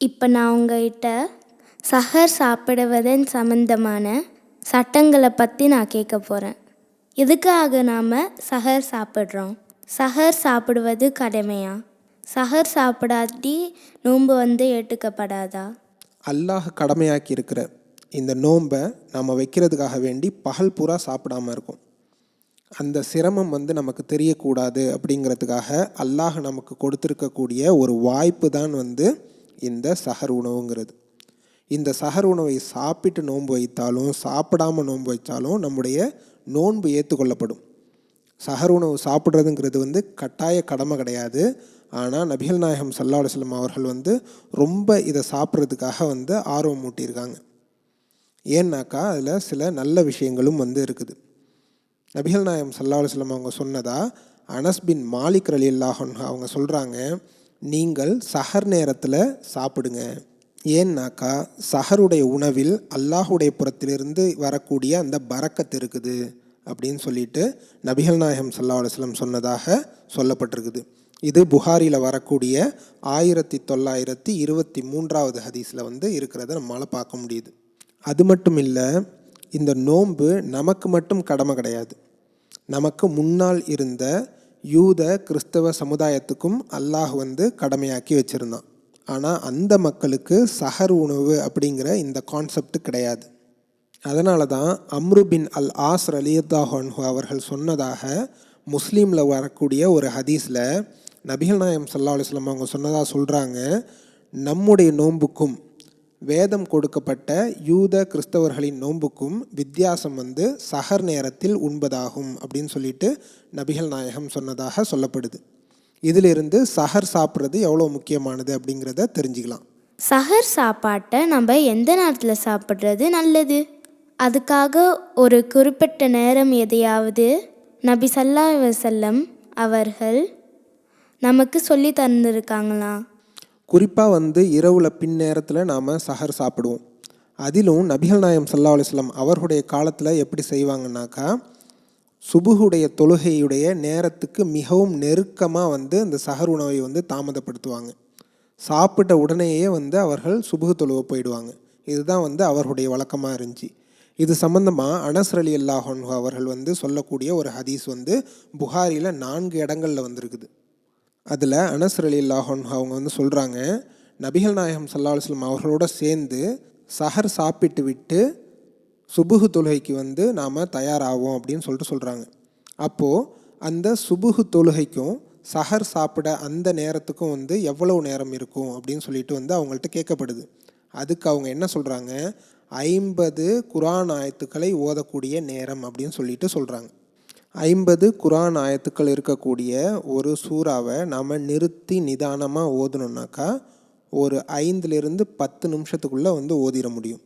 இப்போ நான் உங்ககிட்ட சஹர் சாப்பிடுவதன் சம்பந்தமான சட்டங்களை பற்றி நான் கேட்க போகிறேன். எதுக்காக நாம் சஹர் சாப்பிட்றோம்? சஹர் சாப்பிடுவது கடமையா? சஹர் சாப்பிடாட்டி நோன்பு ஏற்றுக்கப்படாதா? அல்லாஹ் கடமையாக்கி இருக்கிற இந்த நோன்பை நம்ம வைக்கிறதுக்காக வேண்டி பகல் பூரா சாப்பிடாமல் இருக்கும். அந்த சிரமம் நமக்கு தெரியக்கூடாது அப்படிங்கிறதுக்காக அல்லாஹ் நமக்கு கொடுத்துருக்கக்கூடிய ஒரு வாய்ப்பு தான் இந்த சஹர் உணவுங்கிறது. இந்த சஹர் உணவை சாப்பிட்டு நோன்பு வைத்தாலும் சாப்பிடாமல் நோன்பு வைத்தாலும் நம்முடைய நோன்பு ஏற்றுக்கொள்ளப்படும். சஹர் உணவு சாப்பிட்றதுங்கிறது கட்டாய கடமை கிடையாது. ஆனால் நபிகள் நாயகம் ஸல்லல்லாஹு அலைஹி வஸல்லம் அவர்கள் ரொம்ப இதை சாப்பிட்றதுக்காக ஆர்வம் மூட்டியிருக்காங்க. ஏன்னாக்கா அதில் சில நல்ல விஷயங்களும் இருக்குது. நபிகள் நாயகம் ஸல்லல்லாஹு அலைஹி வஸல்லம் அவங்க சொன்னதா அனஸ் பின் மாலிக் ரலியல்லாஹு அன்ஹு அவங்க சொல்கிறாங்க, நீங்கள் சஹர் நேரத்தில் சாப்பிடுங்க. ஏன்னாக்கா சஹருடைய உணவில் அல்லாஹுடைய புறத்திலிருந்து வரக்கூடிய அந்த பரக்கத் இருக்குது அப்படின்னு சொல்லிட்டு நபிகள் நாயகம் ஸல்லல்லாஹு அலைஹி வஸல்லம் சொன்னதாக சொல்லப்பட்டிருக்குது. இது புகாரியில் வரக்கூடிய 1923 ஹதீஸில் இருக்கிறத நம்மளால் பார்க்க முடியுது. அது மட்டும் இல்லை, இந்த நோன்பு நமக்கு மட்டும் கடமை கிடையாது. நமக்கு முன்னால் இருந்த யூத கிறிஸ்தவ சமுதாயத்துக்கும் அல்லாஹ் கடமையாக்கி வச்சுருந்தான். ஆனால் அந்த மக்களுக்கு சஹர் உணவு அப்படிங்கிற இந்த கான்செப்ட் கிடையாது. அதனால தான் அம்ரு பின் அல் ஆஸ் ரலியல்லாஹு அன்ஹு அவர்கள் சொன்னதாக முஸ்லீமில் வரக்கூடிய ஒரு ஹதீஸில் நபிகள் நாயகம் ஸல்லல்லாஹு அலைஹி வஸல்லம் அவங்க சொன்னதாக சொல்கிறாங்க, நம்முடைய நோன்புக்கும் வேதம் கொடுக்கப்பட்ட யூத கிறிஸ்தவர்களின் நோன்புக்கும் வித்தியாசம் சஹர் நேரத்தில் உண்பதாகும் அப்படின்னு சொல்லிட்டு நபிகள் நாயகம் சொன்னதாக சொல்லப்படுது. இதிலிருந்து சஹர் சாப்பிட்றது எவ்வளோ முக்கியமானது அப்படிங்கிறத தெரிஞ்சுக்கலாம். சஹர் சாப்பாட்டை நம்ம எந்த நேரத்தில் சாப்பிட்றது நல்லது? அதுக்காக ஒரு குறிப்பிட்ட நேரம் எதையாவது நபி ஸல்லல்லாஹு அலைஹி வஸல்லம் அவர்கள் நமக்கு சொல்லி தந்திருக்காங்களா? குறிப்பாக இரவில் பின்னேரத்தில் நாம் சஹர் சாப்பிடுவோம். அதிலும் நபிகள் நாயகம் ஸல்லல்லாஹு அலைஹி வஸல்லம் அவர்களுடைய காலத்தில் எப்படி செய்வாங்கன்னாக்கா, சுபுஹுடைய தொழுகையுடைய நேரத்துக்கு மிகவும் நெருக்கமாக அந்த சஹர் உணவை தாமதப்படுத்துவாங்க. சாப்பிட்ட உடனேயே அவர்கள் சுபுஹு தொழுவ போயிடுவாங்க. இதுதான் அவர்களுடைய வழக்கமாக இருந்துச்சு. இது சம்பந்தமாக அனஸ் ரலியல்லாஹு அன்ஹு அவர்கள் சொல்லக்கூடிய ஒரு ஹதீஸ் புகாரியில் 4 இடங்களில் வந்திருக்குது. அதில் அனஸ் ரலியல்லாஹு அன்ஹு அவங்க சொல்கிறாங்க, நபிகள் நாயகம் ஸல்லல்லாஹு அலைஹி வஸல்லம் அவர்களோட சேர்ந்து சஹர் சாப்பிட்டு விட்டு சுபுஹு தொழுகைக்கு நாம் தயாராகும் அப்படின்னு சொல்கிறாங்க. அப்போது அந்த சுபுஹு தொழுகைக்கும் சஹர் சாப்பிட அந்த நேரத்துக்கும் எவ்வளவு நேரம் இருக்கும் அப்படின்னு சொல்லிட்டு அவங்கள்ட்ட கேட்கப்படுது. அதுக்கு அவங்க என்ன சொல்கிறாங்க, 50 குர்ஆன் ஆயத்துக்களை ஓதக்கூடிய நேரம் அப்படின்னு சொல்லிட்டு சொல்கிறாங்க. 50 குர்ஆன் ஆயத்துக்கள் இருக்கக்கூடிய ஒரு சூறாவை நாம் நிறுத்தி நிதானமாக ஓதணுன்னாக்கா ஒரு 5லிருந்து 10 நிமிஷத்துக்குள்ளே ஓதிட முடியும்.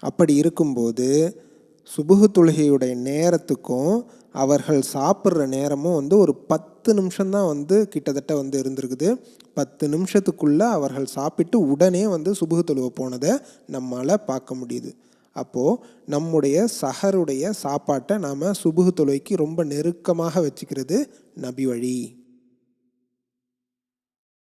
அப்படி இருக்கும்போது சுபுஹு தொழுகையுடைய நேரத்துக்கும் அவர்கள் சாப்பிட்ற நேரமும் ஒரு 10 நிமிஷம்தான் கிட்டத்தட்ட இருந்திருக்குது. 10 நிமிஷத்துக்குள்ளே அவர்கள் சாப்பிட்டு உடனே சுபுஹு தொழுவ போனதை நம்மளால் பார்க்க முடியுது. அப்போது நம்முடைய சஹருடைய சாப்பாட்டை நாம் சுபுஹு தொழுகைக்கு ரொம்ப நெருக்கமாக வச்சுக்கிறது நபி வழி.